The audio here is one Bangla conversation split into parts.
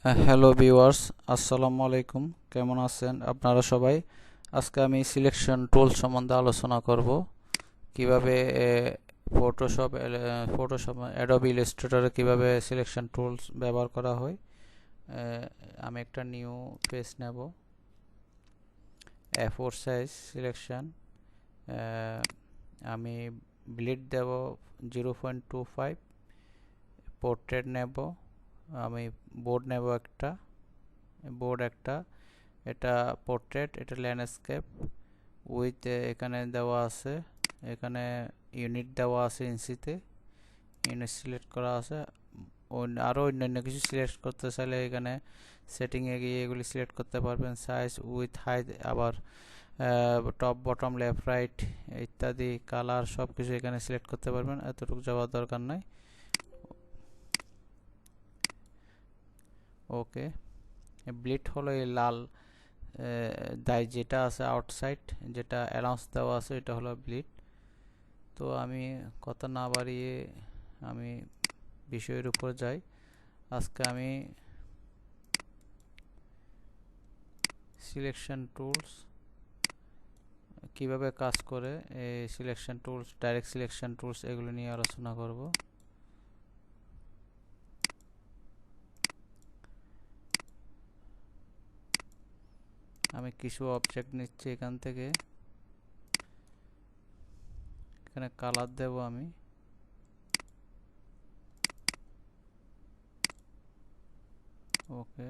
হ্যালো ভিউয়ার্স, আসসালামু আলাইকুম। কেমন আছেন আপনারা সবাই? আজকে আমি সিলেকশন টুল সম্বন্ধে আলোচনা করব। কিভাবে ফটোশপ ফটোশপ অ্যাডোবি ইলাস্ট্রেটরে কিভাবে সিলেকশন টুলস ব্যবহার করা হয়। আমি একটা নিউ পেজ নেব, A4 সাইজ সিলেকশন। আমি ব্লিড দেব 0.25, পোর্ট্রেট নেব, আমি বোর্ড একটা, এটা পোর্ট্রেট, এটা ল্যান্ডস্কেপ উইথ এখানে দেওয়া আছে, এখানে ইউনিট দেওয়া আছে ইঞ্চিতে, ইউনিট সিলেক্ট করা আছে। আরও অন্যান্য কিছু সিলেক্ট করতে চাইলে এখানে সেটিংয়ে গিয়ে এগুলি সিলেক্ট করতে পারবেন। সাইজ উইথ হাইট, আবার টপ বটম লেফট রাইট ইত্যাদি, কালার সব কিছু এখানে সিলেক্ট করতে পারবেন, এতটুকু যাওয়ার দরকার নাই। ওকে, ব্লিড হলো এই লাল দাই যেটা আছে আউটসাইড, যেটা অ্যালাউন্স দেওয়া আছে, এটা হলো ব্লিড। তো আমি কথা না বাড়িয়ে আমি বিষয়ের উপর যাই। আজকে আমি সিলেকশন টুলস কিভাবে কাজ করে, এই selection tools, direct selection tools, এগুলো নিয়ে আলোচনা করব। আমি কিছু অবজেক্ট নিচ্ছি এখান থেকে, এখানে কালার দেব আমি। ওকে,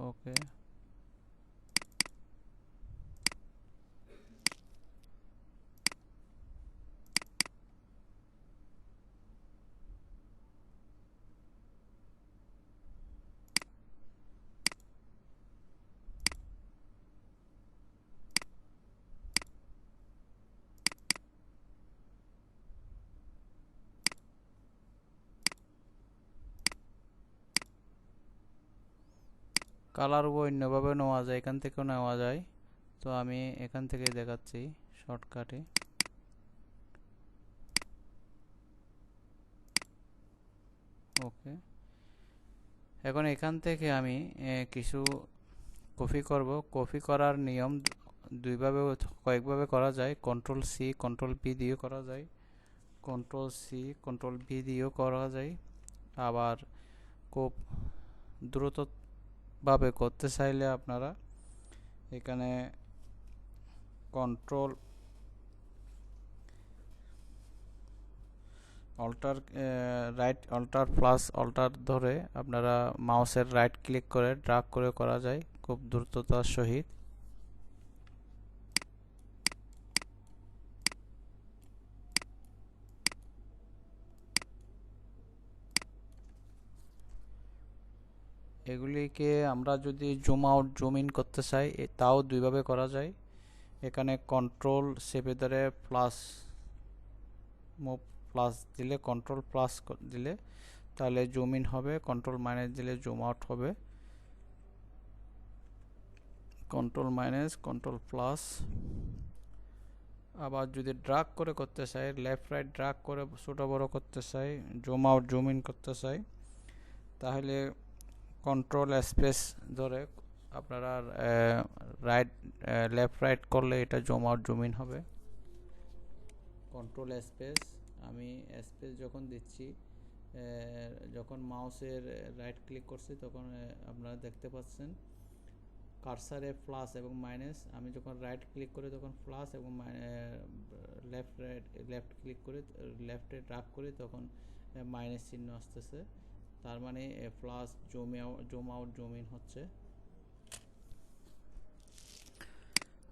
ওকে, কালার অন্যভাবে নেওয়া যায়, এখান থেকেও নেওয়া যায়। তো আমি এখান থেকে দেখাচ্ছি শর্টকাটে। ওকে, এখন এখান থেকে আমি কিছু কপি করব। কপি করার নিয়ম দুইভাবে, কয়েকভাবে করা যায়। কন্ট্রোল সি কন্ট্রোল পি দিয়েও করা যায়, কন্ট্রোল সি কন্ট্রোল ভি দিয়েও করা যায়। আবার খুব দ্রুতভাবে করতে চাইলে আপনারা এখানে control alt right, alt plus alt ধরে আপনারা মাউসের রাইট ক্লিক করে ড্রাগ করে করা যায় খুব দ্রুততার সহিত। এগুলিকে আমরা যদি জুম আউট জুম ইন করতে চাই তাও দুইভাবে করা যায়। এখানে কন্ট্রোল চেপে ধরে প্লাস মুভ প্লাস দিলে, কন্ট্রোল প্লাস দিলে তাহলে জুম ইন হবে, কন্ট্রোল মাইনাস দিলে জুম আউট হবে। Control minus control plus. আবার যদি ড্রাগ করে করতে চাই, লেফট রাইট ড্রাগ করে ছোটো বড়ো করতে চাই, জুম আউট জুম ইন করতে চাই, তাহলে কন্ট্রোল স্পেস ধরে আপনারা রাইট লেফট রাইট করলে এটা জুম আউট জুম ইন হবে। কন্ট্রোল স্পেস, আমি স্পেস যখন দিচ্ছি, যখন মাউসের রাইট ক্লিক করছি তখন আপনারা দেখতে পাচ্ছেন কার্সারে প্লাস এবং মাইনাস। আমি যখন রাইট ক্লিক করি তখন প্লাস, এবং লেফট ক্লিক করে লেফটে ড্রাগ করি তখন মাইনাস চিহ্ন আসতেছে। তার মানে plus zoom out zoom in হচ্ছে।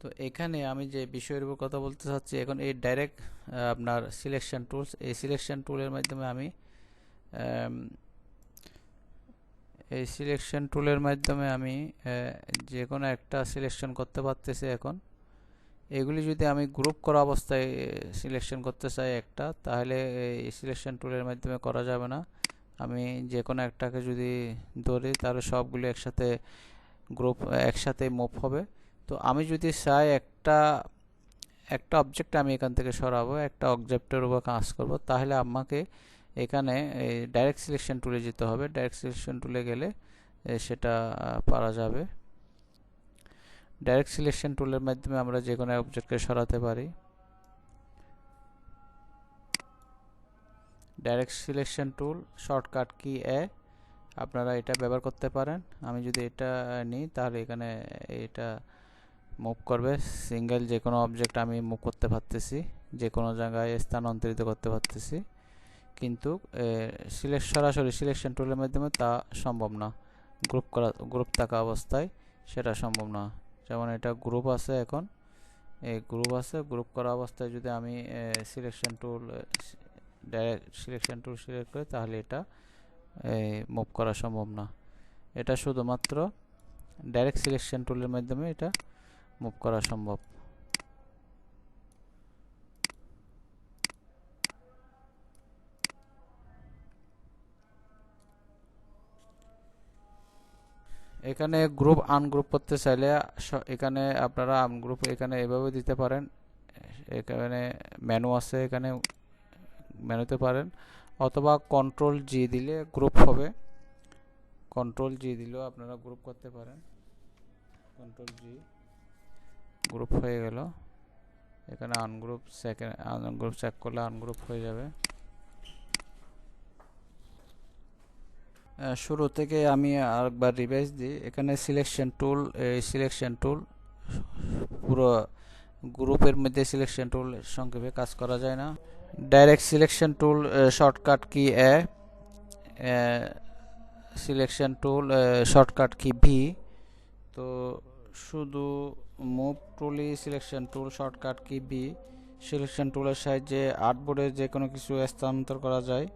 তো এখানে আমি যে বিষয়ের উপর কথা বলতে চাচ্ছি, এখন এই ডাইরেক্ট আপনার সিলেকশন টুলস, এই সিলেকশন টুলের মাধ্যমে আমি যে কোনো একটা সিলেকশন করতে পারতেছি। এখন এগুলি যদি আমি গ্রুপ করা অবস্থায় সিলেকশন করতে চাই একটা, তাহলে এই সিলেকশন টুলের মাধ্যমে করা যাবে না। আমি যে কোনো একটাকে যদি ধরি তাহলে সবগুলো একসাথে মুভ হবে। তো আমি যদি চাই একটা অবজেক্ট আমি এখান থেকে সরাবো, একটা অবজেক্টের উপর কাজ করব, তাহলে আমাকে এখানে ডাইরেক্ট সিলেকশন টুলে যেতে হবে। ডাইরেক্ট সিলেকশন টুলে গেলে সেটা পারা যাবে। ডাইরেক্ট সিলেকশন টুলের মাধ্যমে আমরা যে কোনো অবজেক্টকে সরাতে পারি। Direct selection tool shortcut key এ, আপনারা এটা ব্যবহার করতে পারেন। আমি যদি এটা নিই তাহলে এখানে এটা মুভ করবে। সিঙ্গেল যে কোনো অবজেক্ট আমি মুভ করতে পারতেছি, যে কোনো জায়গায় স্থানান্তরিত করতে পারতেছি, কিন্তু সরাসরি সিলেকশন টুলের মাধ্যমে তা সম্ভব না। গ্রুপ থাকা অবস্থায় সেটা সম্ভব না। যেমন এটা গ্রুপ আছে, এখন এই গ্রুপ আছে, গ্রুপ করা অবস্থায় যদি আমি selection tool direct selection tool select করি তাহলে এটা মুভ করা সম্ভব না। এটা শুধুমাত্র ডাইরেক্ট সিলেকশন টুলের মাধ্যমে এটা মুভ করা সম্ভব। এখানে গ্রুপ আনগ্রুপ করতে চাইলে এখানে আপনারা আনগ্রুপ এখানে এভাবে দিতে পারেন। এখানে মেনু আছে, এখানে মেনুতে পারেন, অথবা কন্ট্রোল জি দিলে গ্রুপ হবে। কন্ট্রোল জি দিলেও আপনারা গ্রুপ করতে পারেন। কন্ট্রোল জি, গ্রুপ হয়ে গেল। এখানে আনগ্রুপ আনগ্রুপ চেক করলে আনগ্রুপ হয়ে যাবে। শুরু থেকে আমি আরেকবার রিভাইজ দিই। এখানে সিলেকশন টুল, এই সিলেকশন টুল পুরো গ্রুপের মধ্যে সিলেকশন টুল সংক্ষেপে কাজ করা যায় না। Direct selection tool shortcut key এ, selection tool shortcut key V. তো শুধু move টুলই selection tool, shortcut key B. Selection টুলের সাহায্যে আর্টবোর্ডে যে কোনো কিছু স্থানান্তর করা যায়।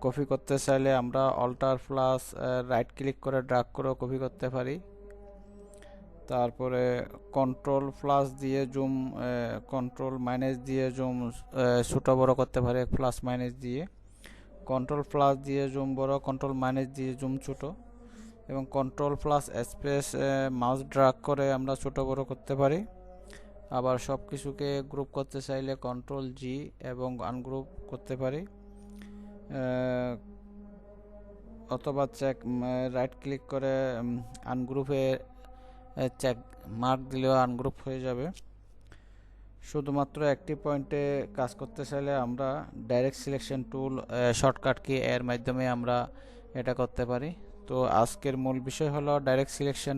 কপি করতে চাইলে আমরা অল্টার প্লাস রাইট ক্লিক করে ড্র্যাগ করে কপি করতে পারি। তারপরে কন্ট্রোল প্লাস দিয়ে জুম, কন্ট্রোল মাইনাস দিয়ে জুম ছোটো বড় করতে পারি, প্লাস মাইনাস দিয়ে। কন্ট্রোল প্লাস দিয়ে জুম বড়, কন্ট্রোল মাইনাস দিয়ে জুম ছোট, এবং control plus space mouse drag করে আমরা ছোট বড় করতে পারি। আবার সব কিছুকে গ্রুপ করতে চাইলে কন্ট্রোল জি এবং আনগ্রুপ করতে পারি, অথবা চেক রাইট ক্লিক করে আনগ্রুপে চেক মার্ক দিলেও আনগ্রুপ হয়ে যাবে। শুধুমাত্র একটি পয়েন্টে কাজ করতে চাইলে আমরা direct selection tool shortcut key এর মাধ্যমে আমরা এটা করতে পারি। তো আজকের মূল বিষয় হলো ডাইরেক্ট সিলেকশন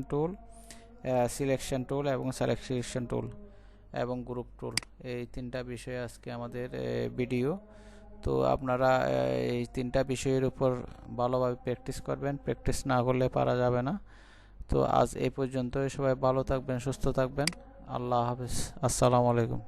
টুল এবং সিলেকশন টুল এবং গ্রুপ টুল, এই তিনটা বিষয় আজকে আমাদের ভিডিও। তো আপনারা এই তিনটা বিষয়ের উপর ভালোভাবে প্র্যাকটিস করবেন, প্র্যাকটিস না করলে পারা যাবে না। তো আজ এই পর্যন্ত, সবাই ভালো থাকবেন, সুস্থ থাকবেন। আল্লাহ হাফেজ, আসসালামু আলাইকুম।